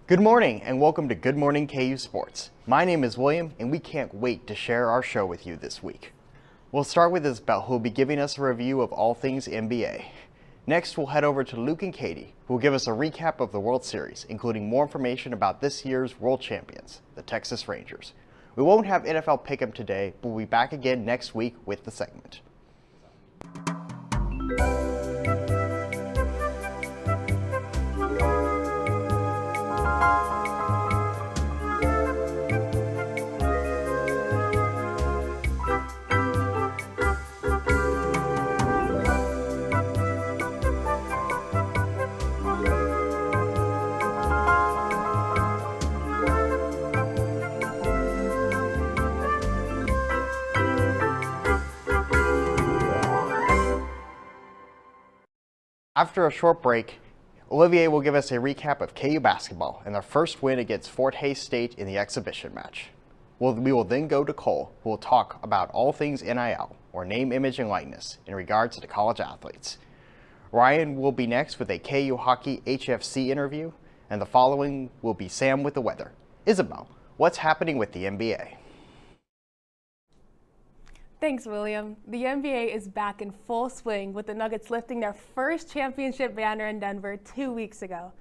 Good morning and welcome to Good Morning KU Sports. My name is William and we can't wait to share our show with you this week. We'll start with Isabel, who will be giving us a review of all things NBA. Next, we'll head over to Luke and Katie, who will give us a recap of the World Series, including more information about this year's world champions, the Texas Rangers. We won't have NFL Pick'em today, but we'll be back again next week with the segment. After a short break, Olivier will give us a recap of KU basketball and their first win against Fort Hays State in the exhibition match. We will then go to Cole, who will talk about all things NIL, or name, image, and likeness, in regards to college athletes. Ryan will be next with a KU hockey HFC interview, and the following will be Sam with the weather. Isabel, what's happening with the NBA? Thanks, William. The NBA is back in full swing with the Nuggets lifting their first championship banner in Denver 2 weeks ago.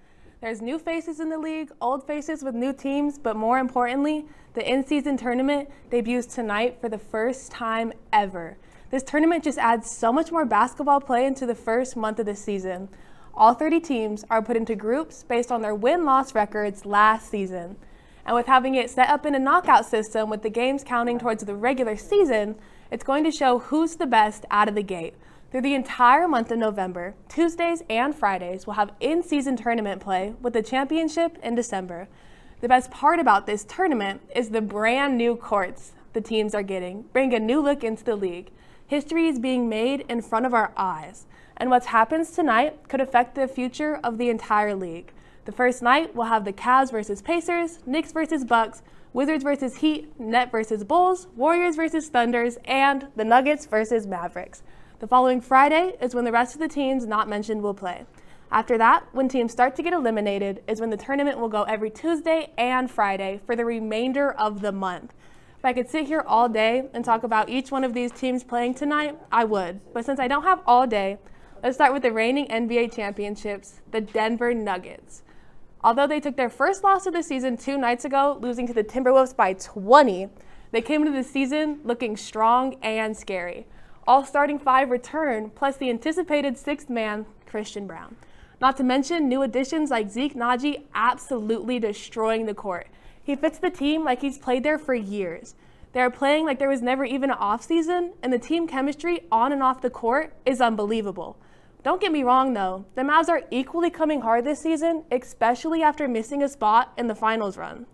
There's new faces in the league, old faces with new teams, but more importantly, the in-season tournament debuts tonight for the first time ever. This tournament just adds so much more basketball play into the first month of the season. All 30 teams are put into groups based on their win-loss records last season. And with having it set up in a knockout system with the games counting towards the regular season, it's going to show who's the best out of the gate. Through the entire month of November, Tuesdays and Fridays will have in-season tournament play with the championship in December. The best part about this tournament is the brand new courts the teams are getting, bring a new look into the league. History is being made in front of our eyes, and what happens tonight could affect the future of the entire league. The first night will have the Cavs versus Pacers, Knicks versus Bucks, Wizards versus Heat, Net versus Bulls, Warriors versus Thunders, and the Nuggets versus Mavericks. The following Friday is when the rest of the teams not mentioned will play. After that, when teams start to get eliminated, is when the tournament will go every Tuesday and Friday for the remainder of the month. If I could sit here all day and talk about each one of these teams playing tonight, I would. But since I don't have all day, let's start with the reigning NBA championships, the Denver Nuggets. Although they took their first loss of the season 2 nights ago, losing to the Timberwolves by 20, they came into the season looking strong and scary. All starting 5 return, plus the anticipated 6th man, Christian Braun. Not to mention new additions like Zeke Naji absolutely destroying the court. He fits the team like he's played there for years. They are playing like there was never even an offseason, and the team chemistry on and off the court is unbelievable. Don't get me wrong though, the Mavs are equally coming hard this season, especially after missing a spot in the finals run.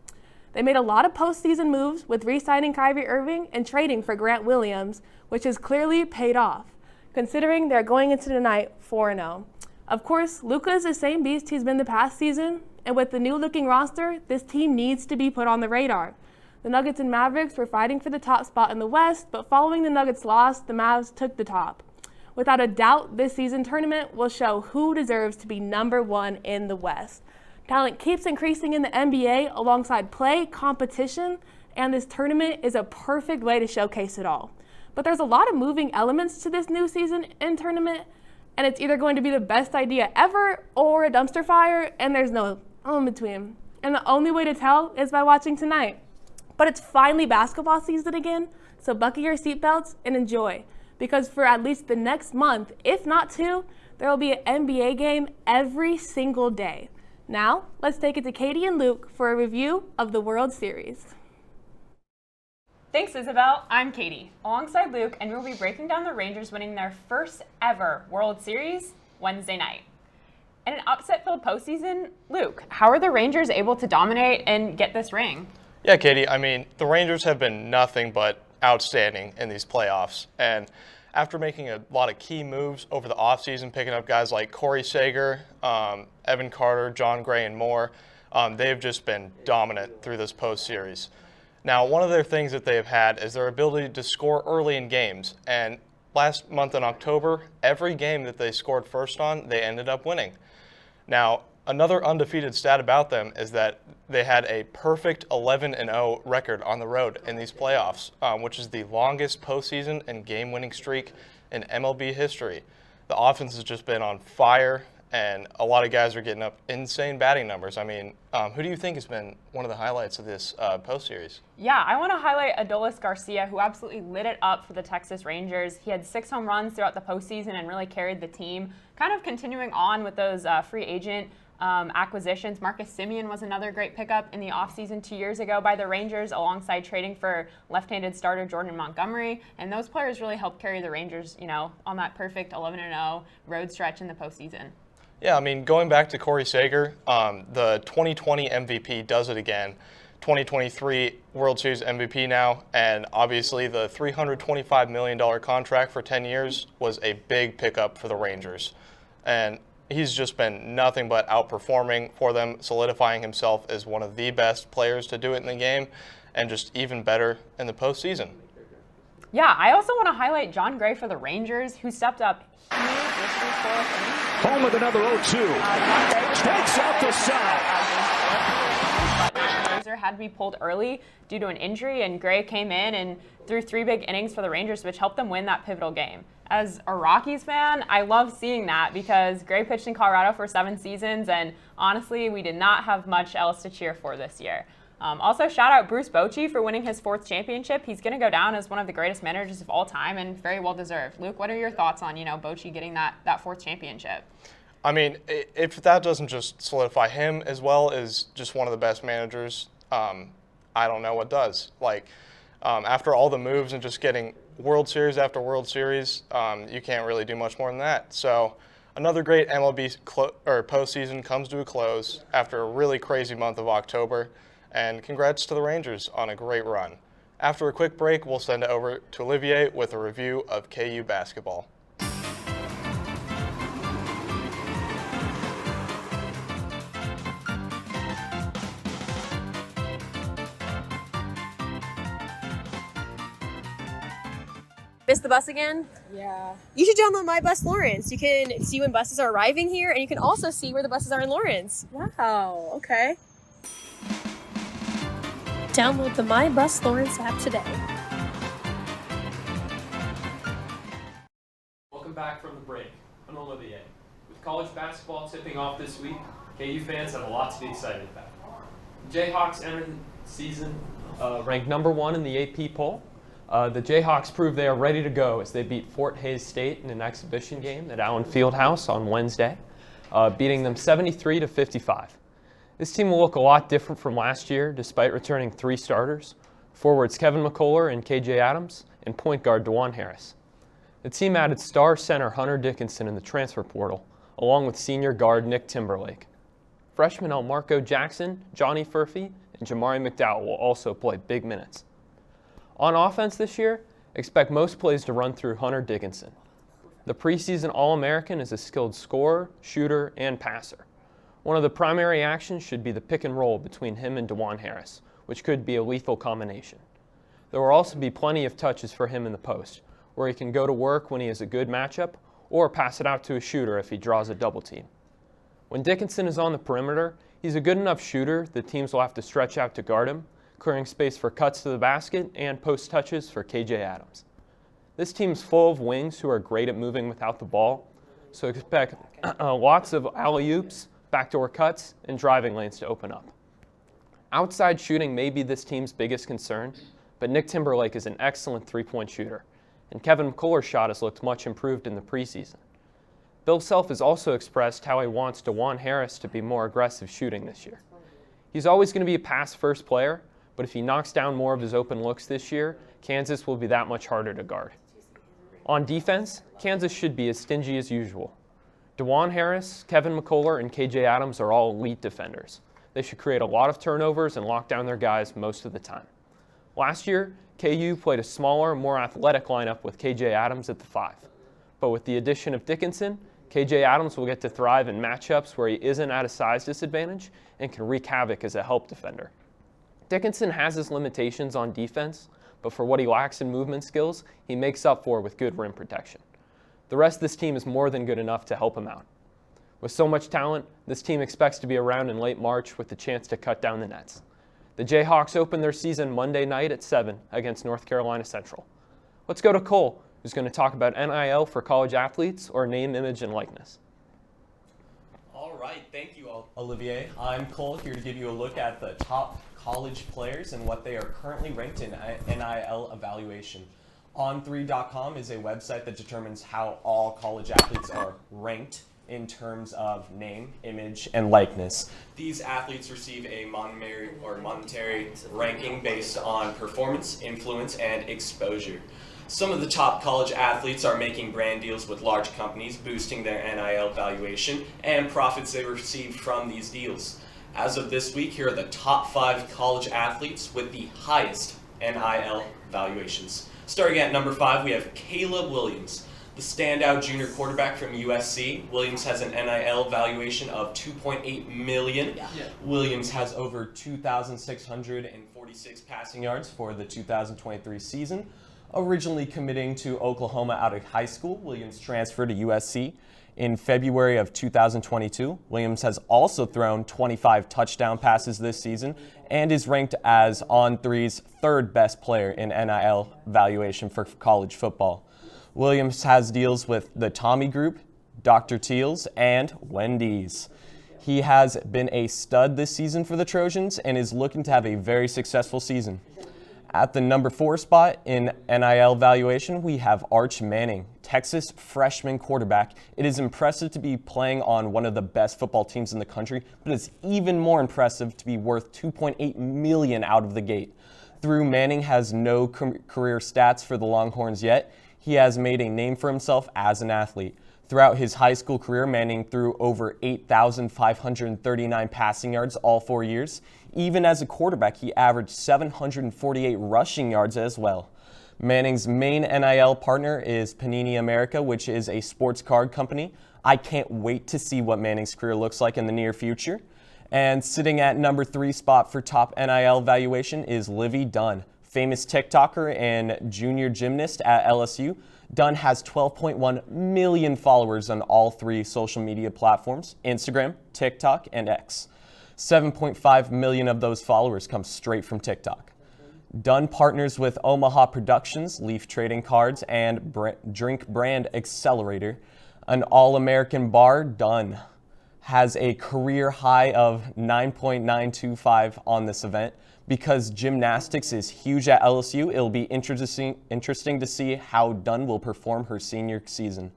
They made a lot of postseason moves with re-signing Kyrie Irving and trading for Grant Williams, which has clearly paid off, considering they're going into tonight 4-0. Of course, Luka is the same beast he's been the past season, and with the new looking roster, this team needs to be put on the radar. The Nuggets and Mavericks were fighting for the top spot in the West, but following the Nuggets' loss, the Mavs took the top. Without a doubt, this season tournament will show who deserves to be number 1 in the West. Talent keeps increasing in the NBA alongside play, competition, and this tournament is a perfect way to showcase it all. But there's a lot of moving elements to this new season and tournament, and it's either going to be the best idea ever or a dumpster fire, and there's no in between. And the only way to tell is by watching tonight. But it's finally basketball season again, so buckle your seatbelts and enjoy. Because for at least the next month, if not 2, there will be an NBA game every single day. Now, let's take it to Katie and Luke for a review of the World Series. Thanks, Isabel. I'm Katie, alongside Luke, and we'll be breaking down the Rangers winning their first ever World Series Wednesday night. In an upset-filled postseason, Luke, how are the Rangers able to dominate and get this ring? Yeah, Katie, I mean, the Rangers have been nothing but outstanding in these playoffs. And after making a lot of key moves over the offseason, picking up guys like Corey Seager, Evan Carter, John Gray, and more, they've just been dominant through this post-series. Now, one of their things that they have had is their ability to score early in games. And last month in October, every game that they scored first on, they ended up winning. Now, Another undefeated stat about them is that they had a perfect 11-0 record on the road in these playoffs, which is the longest postseason and game-winning streak in MLB history. The offense has just been on fire, and a lot of guys are getting up insane batting numbers. I mean, who do you think has been one of the highlights of this post-series? Yeah, I want to highlight Adolis Garcia, who absolutely lit it up for the Texas Rangers. He had 6 home runs throughout the postseason and really carried the team. Kind of continuing on with those free agent acquisitions. Marcus Semien was another great pickup in the offseason 2 years ago by the Rangers, alongside trading for left-handed starter Jordan Montgomery. And those players really helped carry the Rangers, on that perfect 11-0 road stretch in the postseason. Yeah, I mean, going back to Corey Seager, the 2020 MVP does it again. 2023 World Series MVP now, and obviously the $325 million contract for 10 years was a big pickup for the Rangers. And he's just been nothing but outperforming for them, solidifying himself as one of the best players to do it in the game, and just even better in the postseason. Yeah, I also want to highlight John Gray for the Rangers, who stepped up huge this year's fourth inning. Home with another 0-2. Strikes out the side. Scherzer had to be pulled early due to an injury, and Gray came in and threw 3 big innings for the Rangers, which helped them win that pivotal game. As a Rockies fan, I love seeing that because Gray pitched in Colorado for 7 seasons, and honestly, we did not have much else to cheer for this year. Also, shout out Bruce Bochy for winning his 4th championship. He's going to go down as one of the greatest managers of all time, and very well deserved. Luke, what are your thoughts on, Bochy getting that 4th championship? I mean, if that doesn't just solidify him as well as just one of the best managers, I don't know what does. After all the moves and just getting World Series after World Series, you can't really do much more than that. So another great MLB postseason comes to a close after a really crazy month of October. And congrats to the Rangers on a great run. After a quick break, we'll send it over to Olivier with a review of KU basketball. Missed the bus again? Yeah. You should download My Bus Lawrence. You can see when buses are arriving here, and you can also see where the buses are in Lawrence. Wow. Okay. Download the My Bus Lawrence app today. Welcome back from the break. I'm Olivier. With college basketball tipping off this week, KU fans have a lot to be excited about. The Jayhawks entered the season ranked number 1 in the AP poll. The Jayhawks proved they are ready to go as they beat Fort Hays State in an exhibition game at Allen Fieldhouse on Wednesday, beating them 73-55. This team will look a lot different from last year, despite returning 3 starters, forwards Kevin McCullough and KJ Adams, and point guard DeJuan Harris. The team added star center Hunter Dickinson in the transfer portal, along with senior guard Nick Timberlake. Freshmen Elmarco Jackson, Johnny Furphy, and Jamari McDowell will also play big minutes. On offense this year, expect most plays to run through Hunter Dickinson. The preseason All-American is a skilled scorer, shooter, and passer. One of the primary actions should be the pick and roll between him and DeJuan Harris, which could be a lethal combination. There will also be plenty of touches for him in the post, where he can go to work when he has a good matchup, or pass it out to a shooter if he draws a double team. When Dickinson is on the perimeter, he's a good enough shooter that teams will have to stretch out to guard him, clearing space for cuts to the basket and post touches for KJ Adams. This team's full of wings who are great at moving without the ball, so expect lots of alley-oops, backdoor cuts, and driving lanes to open up. Outside shooting may be this team's biggest concern, but Nick Timberlake is an excellent three-point shooter, and Kevin McCullough's shot has looked much improved in the preseason. Bill Self has also expressed how he wants DeJuan Harris to be more aggressive shooting this year. He's always going to be a pass-first player, but if he knocks down more of his open looks this year, Kansas will be that much harder to guard. On defense, Kansas should be as stingy as usual. DeJuan Harris, Kevin McCullough, and KJ Adams are all elite defenders. They should create a lot of turnovers and lock down their guys most of the time. Last year, KU played a smaller, more athletic lineup with KJ Adams at the 5. But with the addition of Dickinson, KJ Adams will get to thrive in matchups where he isn't at a size disadvantage and can wreak havoc as a help defender. Dickinson has his limitations on defense, but for what he lacks in movement skills, he makes up for with good rim protection. The rest of this team is more than good enough to help him out. With so much talent, this team expects to be around in late March with the chance to cut down the nets. The Jayhawks open their season Monday night at 7 against North Carolina Central. Let's go to Cole, who's going to talk about NIL for college athletes or name, image, and likeness. All right, thank you, Olivier. I'm Cole, here to give you a look at the top college players and what they are currently ranked in NIL evaluation. On3.com is a website that determines how all college athletes are ranked in terms of name, image, and likeness. These athletes receive a monetary ranking based on performance, influence, and exposure. Some of the top college athletes are making brand deals with large companies, boosting their NIL valuation and profits they receive from these deals. As of this week, here are the top 5 college athletes with the highest NIL valuations. Starting at number 5, we have Caleb Williams, the standout junior quarterback from USC. Williams has an NIL valuation of $2.8 million. Williams has over 2,646 passing yards for the 2023 season. Originally committing to Oklahoma out of high school, Williams transferred to USC in February of 2022. Williams has also thrown 25 touchdown passes this season and is ranked as On3's 3rd best player in NIL valuation for college football. Williams has deals with the Tommy Group, Dr. Teal's, and Wendy's. He has been a stud this season for the Trojans and is looking to have a very successful season. At the number 4 spot in NIL valuation, we have Arch Manning, Texas freshman quarterback. It is impressive to be playing on one of the best football teams in the country, but it's even more impressive to be worth $2.8 million out of the gate. Though Manning has no career stats for the Longhorns yet, he has made a name for himself as an athlete. Throughout his high school career, Manning threw over 8,539 passing yards all 4 years. Even as a quarterback, he averaged 748 rushing yards as well. Manning's main NIL partner is Panini America, which is a sports card company. I can't wait to see what Manning's career looks like in the near future. And sitting at number 3 spot for top NIL valuation is Livy Dunn, famous TikToker and junior gymnast at LSU. Dunn has 12.1 million followers on all 3 social media platforms, Instagram, TikTok, and X. 7.5 million of those followers come straight from TikTok. Dunn partners with Omaha Productions, Leaf Trading Cards, and Drink Brand Accelerator. An All-American bar, Dunn has a career high of 9.925 on this event. Because gymnastics is huge at LSU, it'll be interesting to see how Dunn will perform her senior season.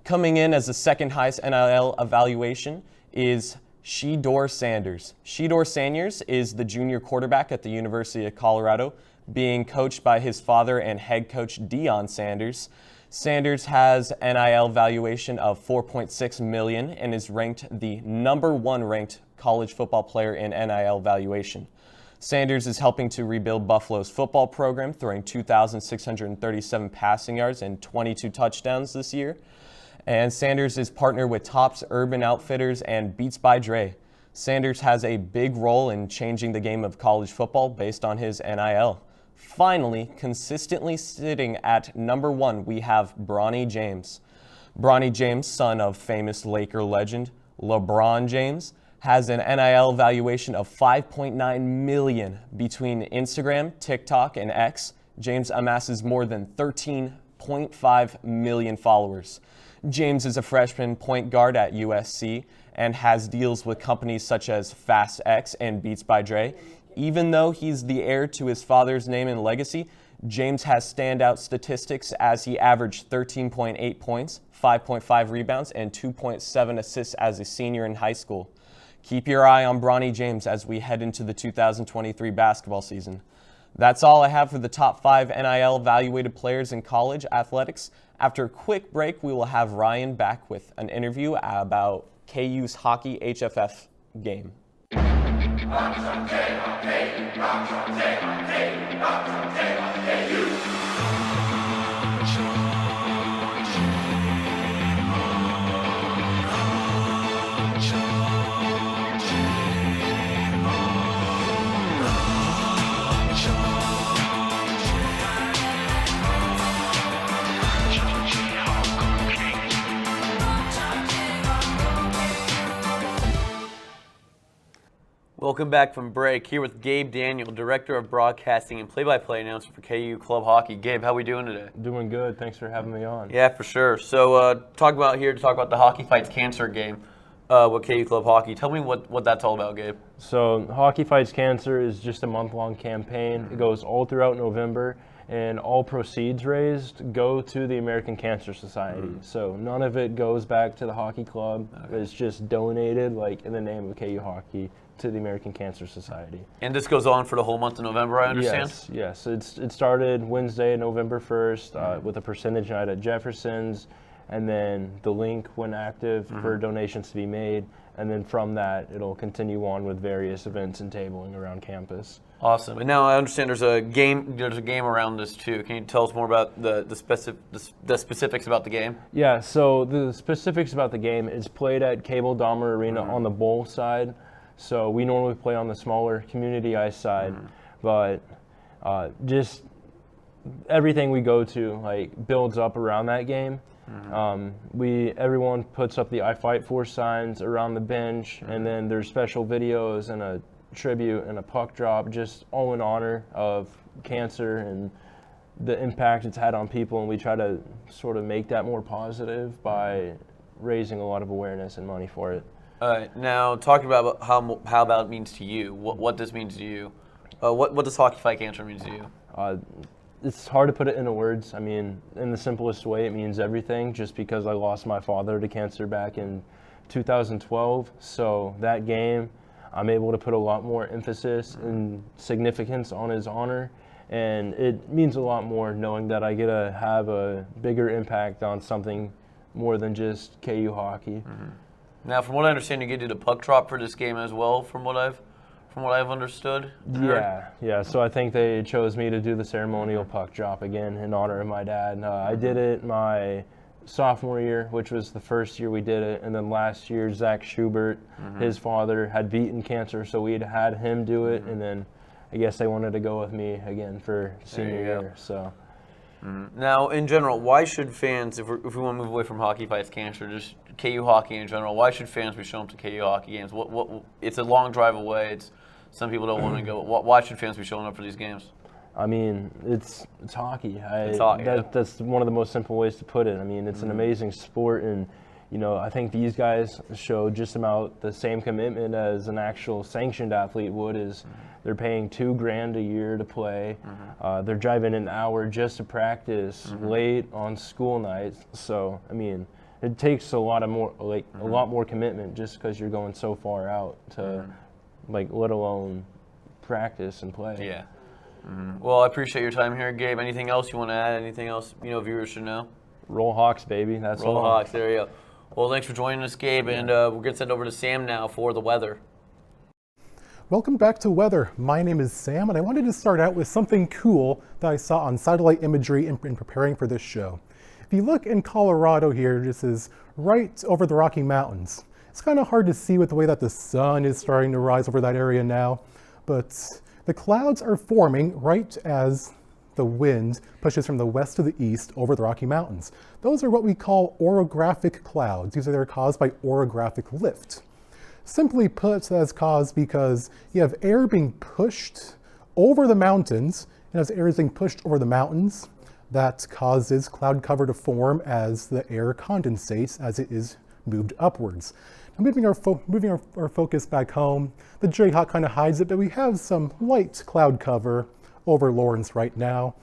Coming in as the 2nd highest NIL evaluation is Shedeur Sanders. Shedeur Sanders is the junior quarterback at the University of Colorado, being coached by his father and head coach Deion Sanders. Sanders has NIL valuation of $4.6 million and is ranked the number 1 ranked college football player in NIL valuation. Sanders is helping to rebuild Buffalo's football program, throwing 2,637 passing yards and 22 touchdowns this year. And Sanders is partnered with Topps Urban Outfitters and Beats by Dre. Sanders has a big role in changing the game of college football based on his NIL. Finally, consistently sitting at number 1, we have Bronny James. Bronny James, son of famous Laker legend LeBron James, has an NIL valuation of $5.9 million between Instagram, TikTok, and X. James amasses more than 13.5 million followers. James is a freshman point guard at USC and has deals with companies such as FastX and Beats by Dre. Even though he's the heir to his father's name and legacy, James has standout statistics as he averaged 13.8 points, 5.5 rebounds, and 2.7 assists as a senior in high school. Keep your eye on Bronny James as we head into the 2023 basketball season. That's all I have for the top 5 NIL evaluated players in college athletics. After a quick break, we will have Ryan back with an interview about KU's hockey HFF game. Welcome back from break. Here with Gabe Daniel, Director of Broadcasting and Play-by-Play Announcer for KU Club Hockey. Gabe, how are we doing today? Doing good. Thanks for having me on. Yeah, for sure. So talk about the Hockey Fights Cancer game with KU Club Hockey. Tell me what that's all about, Gabe. So Hockey Fights Cancer is just a month-long campaign. It goes all throughout November, and all proceeds raised go to the American Cancer Society. So none of it goes back to the hockey club. Okay. It's just donated, like in the name of KU Hockey, to the American Cancer Society. And this goes on for the whole month of November, I understand? Yes. It started Wednesday, November 1st, with a percentage night at Jefferson's, and then the link went active for donations to be made, and then from that, it'll continue on with various events and tabling around campus. Awesome. And now I understand there's a game around this too. Can you tell us more about the specifics about the game? Yeah, so the specifics about the game is played at Cable Dahmer Arena on the bowl side. So we normally play on the smaller community ice side, but just everything we go to like builds up around that game. Everyone puts up the I Fight For signs around the bench, and then there's special videos and a tribute and a puck drop, just all in honor of cancer and the impact it's had on people. And we try to sort of make that more positive by raising a lot of awareness and money for it. Now, talking about how that means to you, what this means to you, what does Hockey Fight Cancer mean to you? It's hard to put it into words. I mean, in the simplest way, it means everything, just because I lost my father to cancer back in 2012. So that game, I'm able to put a lot more emphasis and significance on his honor. And it means a lot more knowing that I get to have a bigger impact on something more than just KU hockey. Now, from what I understand, you did a puck drop for this game as well, from what I've understood. Yeah. So I think they chose me to do the ceremonial puck drop again in honor of my dad. I did it my sophomore year, which was the first year we did it, and then last year Zach Schubert, his father, had beaten cancer, so we had him do it, and then I guess they wanted to go with me again for senior year. So. Now, in general, why should fans, if we want to move away from Hockey Fights Cancer, just KU hockey in general, why should fans be showing up to KU hockey games? It's a long drive away. Some people don't want to go. Why should fans be showing up for these games? I mean, it's hockey. That's one of the most simple ways to put it. I mean, it's an amazing sport, and I think these guys show just about the same commitment as an actual sanctioned athlete would. They're paying $2,000 a year to play. They're driving an hour just to practice late on school nights. So I mean, it takes a lot more commitment just because you're going so far out to let alone practice and play. Yeah. Well, I appreciate your time here, Gabe. Anything else you want to add? Anything else viewers should know? Roll Hawks, baby. That's Roll Hawks. There you go. Well, thanks for joining us, Gabe, and we're going to send over to Sam now for the weather. Welcome back to weather. My name is Sam, and I wanted to start out with something cool that I saw on satellite imagery in preparing for this show. If you look in Colorado here, this is right over the Rocky Mountains. It's kind of hard to see with the way that the sun is starting to rise over that area now, but the clouds are forming right as the wind pushes from the west to the east over the Rocky Mountains. Those are what we call orographic clouds. These are caused by orographic lift. Simply put, that's caused because you have air being pushed over the mountains, and as air is being pushed over the mountains, that causes cloud cover to form as the air condensates as it is moved upwards. Now, moving our focus back home, the Jayhawk kind of hides it, but we have some light cloud cover over Lawrence right now.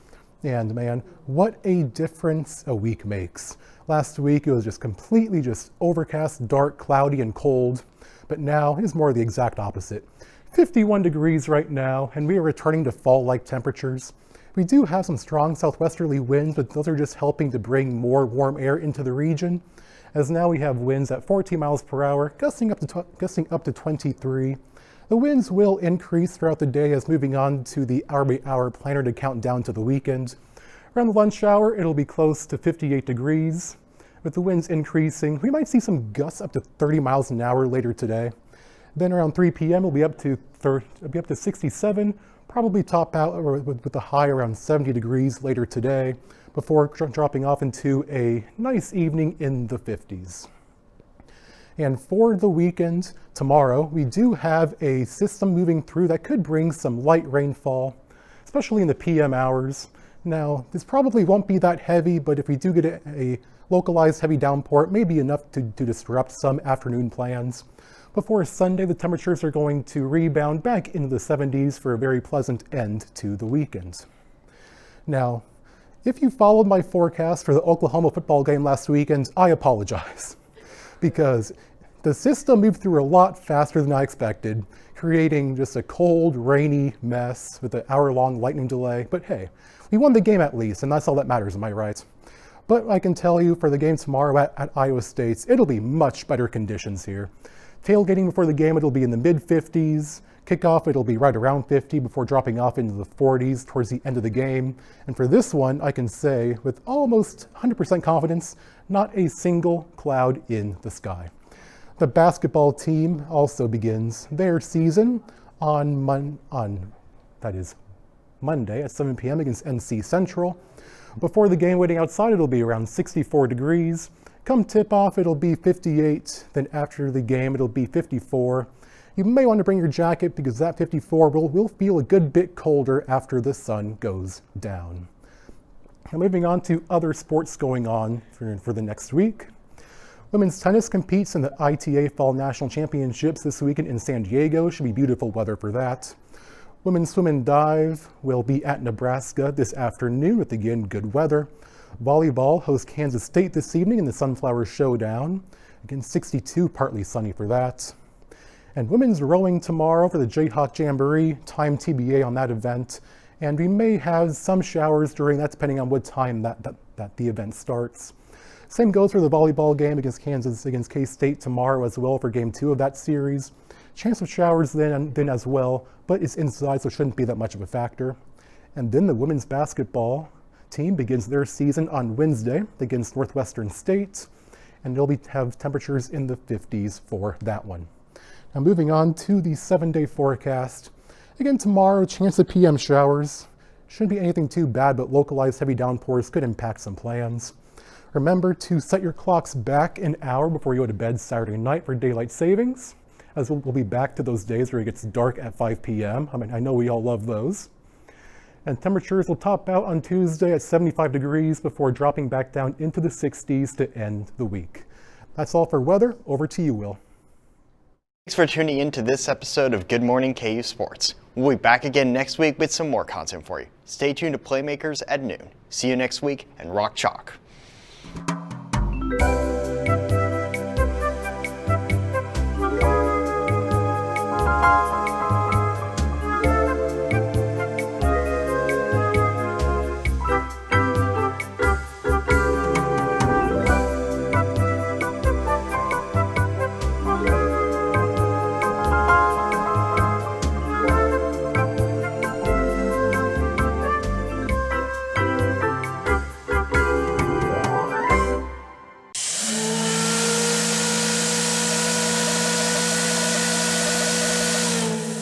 And man, what a difference a week makes. Last week it was just completely overcast, dark, cloudy, and cold. But now it is more the exact opposite. 51 degrees right now, and we are returning to fall-like temperatures. We do have some strong southwesterly winds, but those are just helping to bring more warm air into the region. As now we have winds at 14 miles per hour, gusting up to 23. The winds will increase throughout the day as moving on to the hour-by-hour planner to count down to the weekend. Around the lunch hour, it'll be close to 58 degrees. With the winds increasing, we might see some gusts up to 30 miles an hour later today. Then around 3 p.m. it'll be up to 67, probably top out with a high around 70 degrees later today, before dropping off into a nice evening in the 50s. And for the weekend, tomorrow, we do have a system moving through that could bring some light rainfall, especially in the PM hours. Now, this probably won't be that heavy, but if we do get a localized heavy downpour, it may be enough to disrupt some afternoon plans. Before Sunday, the temperatures are going to rebound back into the 70s for a very pleasant end to the weekend. Now, if you followed my forecast for the Oklahoma football game last weekend, I apologize, because the system moved through a lot faster than I expected, creating just a cold, rainy mess with an hour-long lightning delay. But hey, we won the game at least, and that's all that matters, am I right? But I can tell you for the game tomorrow at Iowa State, it'll be much better conditions here. Tailgating before the game, it'll be in the mid-50s. Kickoff, it'll be right around 50 before dropping off into the 40s towards the end of the game. And for this one, I can say with almost 100% confidence, not a single cloud in the sky. The basketball team also begins their season on Monday at 7 p.m. against NC Central. Before the game, waiting outside, it'll be around 64 degrees. Come tip-off, it'll be 58. Then after the game, it'll be 54. You may want to bring your jacket because that 54 will feel a good bit colder after the sun goes down. Now moving on to other sports going on for the next week. Women's tennis competes in the ITA Fall National Championships this weekend in San Diego. Should be beautiful weather for that. Women's swim and dive will be at Nebraska this afternoon with, again, good weather. Volleyball hosts Kansas State this evening in the Sunflower Showdown. Again, 62, partly sunny for that. And women's rowing tomorrow for the Jayhawk Jamboree, time TBA on that event. And we may have some showers during that, depending on what time that the event starts. Same goes for the volleyball game against K-State tomorrow as well for game 2 of that series. Chance of showers then as well, but it's inside, so it shouldn't be that much of a factor. And then the women's basketball team begins their season on Wednesday against Northwestern State, and they'll have temperatures in the 50s for that one. Now moving on to the 7-day forecast. Again, tomorrow, chance of PM showers. Shouldn't be anything too bad, but localized heavy downpours could impact some plans. Remember to set your clocks back an hour before you go to bed Saturday night for daylight savings, as we'll be back to those days where it gets dark at 5 p.m. I mean, I know we all love those. And temperatures will top out on Tuesday at 75 degrees before dropping back down into the 60s to end the week. That's all for weather. Over to you, Will. Thanks for tuning in to this episode of Good Morning KU Sports. We'll be back again next week with some more content for you. Stay tuned to Playmakers at noon. See you next week, and rock chalk.